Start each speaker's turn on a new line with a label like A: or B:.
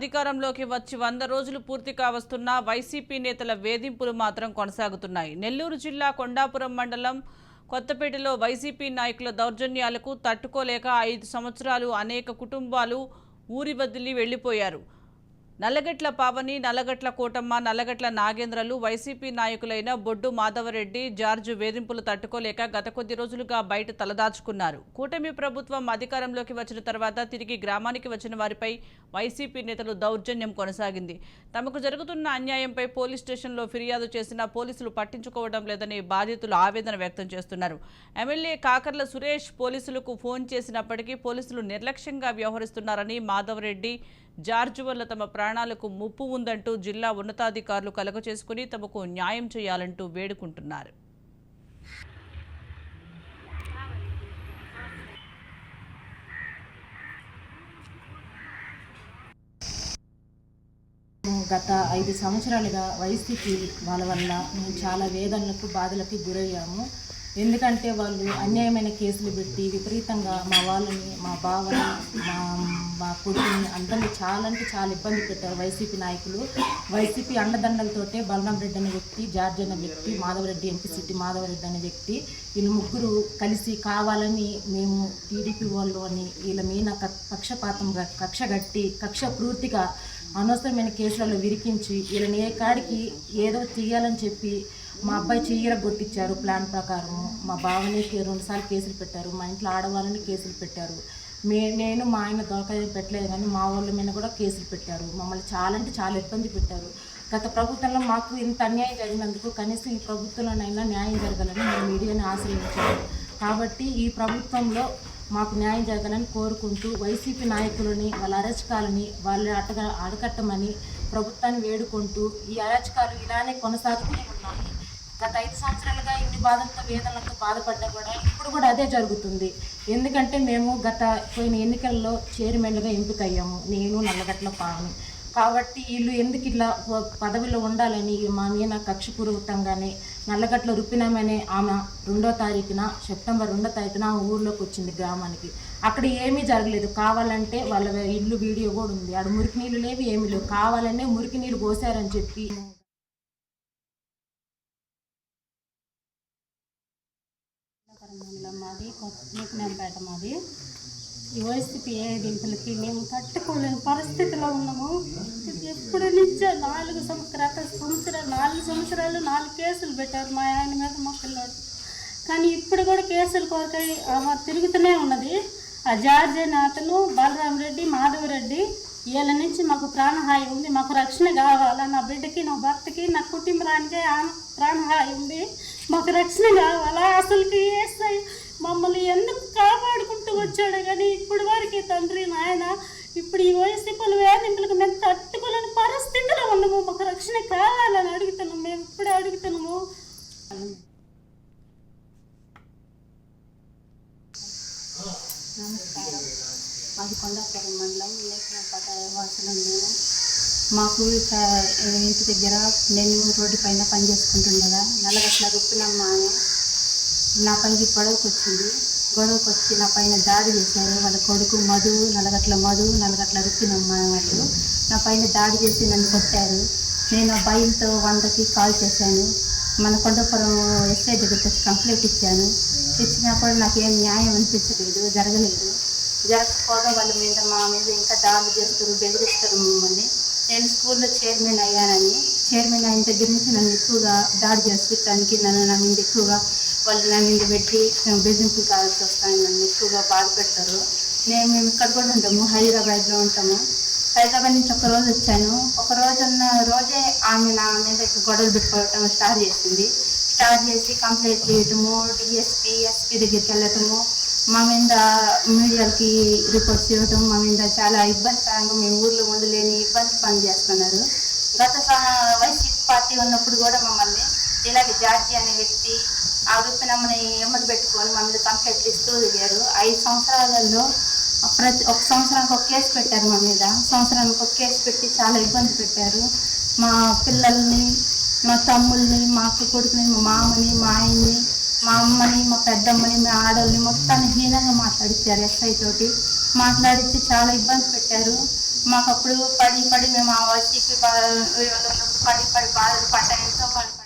A: అధికారంలోకి వచ్చి 100 రోజులు పూర్తి కావస్తున్నా వైసీపీ నేతల వేధింపులు మాత్రం కొనసాగుతున్నాయి. నెల్లూరు జిల్లా కొండాపురం మండలం కొత్తపేటలో వైసీపీ నాయకుల దౌర్జన్యాలకు తట్టుకోలేక 5 సంవత్సరాలు అనేక కుటుంబాలు ఊరి వదిలి వెళ్లిపోయారు. నల్లగట్ల పావని, నల్లగట్ల కోటమ్మ, నల్లగట్ల నాగేంద్రలు వైసీపీ నాయకులైన బొడ్డు మాధవరెడ్డి, జార్జు వేధింపులు తట్టుకోలేక గత కొద్ది రోజులుగా బయట తలదాచుకున్నారు. కూటమి ప్రభుత్వం అధికారంలోకి వచ్చిన తర్వాత తిరిగి గ్రామానికి వచ్చిన వారిపై వైసీపీ నేతలు దౌర్జన్యం కొనసాగింది. తమకు జరుగుతున్న అన్యాయంపై పోలీస్ స్టేషన్లో ఫిర్యాదు చేసినా పోలీసులు పట్టించుకోవడం లేదని బాధితులు ఆవేదన వ్యక్తం చేస్తున్నారు. ఎమ్మెల్యే కాకర్ల సురేష్ పోలీసులకు ఫోన్ చేసినప్పటికీ పోలీసులు నిర్లక్ష్యంగా వ్యవహరిస్తున్నారని, మాధవరెడ్డి, జార్జు వల్ల తమ ప్రాణాలకు ముప్పు ఉందంటూ జిల్లా ఉన్నతాధికారులు కలగచేసుకుని తమకు న్యాయం చేయాలంటూ వేడుకుంటున్నారు.
B: గత 5 సంవత్సరాలుగా వైసీపీ వాళ్ళ వల్ల మేము చాలా వేదనలకు, బాధలకు గురయ్యాము. ఎందుకంటే వాళ్ళు అన్యాయమైన కేసులు పెట్టి విపరీతంగా మా వాళ్ళని, మా బావని, మా కొడుకుని అందరినీ చాలా అంటే చాలా ఇబ్బంది పెట్టారు వైసీపీ నాయకులు. వైసీపీ అండదండలతోటే బలరాం రెడ్డి అనే వ్యక్తి, జార్జ్ అనే వ్యక్తి, మాధవరెడ్డి, ఎంపీ సిటీ మాధవరెడ్డి అనే వ్యక్తి, వీళ్ళు ముగ్గురు కలిసి కావాలని మేము టీడీపీ వాళ్ళు అని వీళ్ళ మీద పక్షపాతంగా కక్ష పూర్తిగా అనవసరమైన కేసులలో విరికించి వీళ్ళని ఏ కాడికి ఏదో తీయాలని చెప్పి మా అబ్బాయి చెయ్యర కొట్టించారు. ప్లాన్ ప్రకారం మా బావని 2 సార్లు కేసులు పెట్టారు. మా ఇంట్లో ఆడవాళ్ళని కేసులు పెట్టారు. నేను మా ఆయన దొరకదని పెట్టలేదు కానీ మా వాళ్ళ మీద కూడా కేసులు పెట్టారు. మమ్మల్ని చాలా అంటే చాలా ఇబ్బంది పెట్టారు. గత ప్రభుత్వంలో మాకు ఇంత అన్యాయం జరిగినందుకు కనీసం ఈ ప్రభుత్వంలోనైనా న్యాయం జరగాలని మేము మీడియాని ఆశ్రయించాము. కాబట్టి ఈ ప్రభుత్వంలో మాకు న్యాయం జరగాలని కోరుకుంటూ వైసీపీ నాయకులని, వాళ్ళ అరాచకాలని వాళ్ళు అడకట్టమని ప్రభుత్వాన్ని వేడుకుంటూ ఈ అరాచకాలు ఇలానే కొనసాగుతూనే ఉన్నాయి. గత 5 సంవత్సరాలుగా ఇన్ని బాధలతో, వేదనలతో బాధపడ్డా కూడా ఇప్పుడు కూడా అదే జరుగుతుంది. ఎందుకంటే మేము పోయిన ఎన్నికల్లో చైర్మన్లుగా ఎంపికయ్యాము, నేను, నల్లగట్ల పావని. కాబట్టి వీళ్ళు ఎందుకు ఇట్లా పదవిలో ఉండాలని మా మీద కక్షపూర్వకంగానే నల్లగట్ల రుపినామనే ఆమె సెప్టెంబర్ 2వ తారీఖున ఊర్లోకి వచ్చింది గ్రామానికి. అక్కడ ఏమీ జరగలేదు. కావాలంటే వాళ్ళ ఇల్లు వీడియో కూడా ఉంది. ఆడ మురికి నీళ్ళు లేవు, ఏమీ లేవు. కావాలనే మురికి నీళ్ళు పోసారని చెప్పి మాది కొత్తపేట మాది. ఈ వైసీపీ దింపులకి మేము తట్టుకోలేని పరిస్థితిలో ఉన్నాము. ఎప్పుడు నుంచో 4 సంవత్సరాలు 4 కేసులు పెట్టారు మా ఆయన మీద, మా పిల్లోడు. కానీ ఇప్పుడు కూడా కేసులు కోరకై తిరుగుతూనే ఉన్నది. ఆ జార్జ్ అనే అతను, బలరాం రెడ్డి, మాధవరెడ్డి, వీళ్ళ నుంచి మాకు ప్రాణహాయి ఉంది. మాకు రక్షణ కావాలా, నా బిడ్డకి, నా భర్తకి, నా కుటుంబానికి ప్రాణహాయి ఉంది. మాకు రక్షణ కావాలా. అసలుకి ఏసై మమ్మల్ని ఎందుకు కాపాడుకుంటూ వచ్చాడు కానీ ఇప్పుడు వరకు తండ్రి నాయన ఇప్పుడు ఈ వైసీపీల వేధింపులకు మేము తట్టుకోలేని పరిస్థితిలో ఉన్నాము. మాకు రక్షణ కావాలని అడుగుతున్నాము. మేము ఇప్పుడే అడుగుతున్నాము. నమస్కారం. మాది కొండాపురం మండలం లేఖనపేట వాసులం. మేము మాకు ఇంటి దగ్గర నేను రోడ్డు పైన పని చేసుకుంటుండగా నల్లగట్ల రుప్పినమ్మ అని నా పైకి గొడవకు వచ్చి నా పైన దాడి చేశారు. వాళ్ళ కొడుకు మధు, నల్లగట్ల రుప్పినమ్మ వాళ్ళు నా పైన దాడి చేసి నన్ను కొట్టారు. నేను ఆ భయంతో 100కి కాల్ చేశాను. మన కొండపురం ఎస్ఐ దగ్గరికి వచ్చి కంప్లైంట్ ఇచ్చాను. ఇచ్చినా కూడా నాకేం న్యాయం అనిపించలేదు, జరగకపోగా వాళ్ళ మీద మా మీద ఇంకా దాడి చేస్తారు, బెదిరిస్తారు మమ్మల్ని. నేను స్కూల్లో చైర్మన్ అయ్యానని, చైర్మన్ అయిన దగ్గర నుంచి నన్ను ఎక్కువగా దాడి చేస్తానికి నా మీద ఎక్కువగా వాళ్ళు నా మీద పెట్టి బెదిరింపులు కావాల్సి వస్తాను. నన్ను ఎక్కువగా బాధ పెడతారు. మేము ఇక్కడ కూడా ఉంటాము, హైదరాబాద్లో ఉంటాము. హైదరాబాద్ నుంచి ఒక రోజు వచ్చాను. రోజే ఆమె నా మీద గొడవలు పెట్టుకోవటం స్టార్ట్ చేసి కంప్లైంట్ చేయటము, డిఎస్పీ, ఎస్పీ దగ్గరికి వెళ్ళటము, మా మీద మీడియాకి రిపోర్ట్స్ ఇవ్వటం, మా మీద చాలా ఇబ్బందికరంగా మేము ఊర్లో ఉండలేని ఇబ్బంది పని చేస్తున్నారు. గత వైసీపీ పార్టీ ఉన్నప్పుడు కూడా మమ్మల్ని ఇలాగే జార్జి అనే వ్యక్తి ఆ రూపినమ్మని ఎమ్మడి పెట్టుకొని మా మీద కంప్లైంట్లు ఇస్తూ దిగారు. 5 సంవత్సరాలలో ఒక సంవత్సరానికి ఒక కేసు పెట్టారు మా మీద. సంవత్సరానికి ఒక కేసు పెట్టి చాలా ఇబ్బంది పెట్టారు. మా పిల్లల్ని, మా తమ్ముల్ని, మా అక్క కొడుకుని, మా మామని, మా ఆయన్ని, మా అమ్మని, మా పెద్దమ్మని, మా ఆడవాళ్ళని మొత్తాన్ని హీనంగా మాట్లాడిచ్చారు ఎస్ఐ తోటి.
C: మాట్లాడించి చాలా ఇబ్బంది పెట్టారు. మాకు అప్పుడు పడి మేము ఆ వైసీపీ పడి బాధలు పడ్డా ఎంతో బాధపడ్డాము.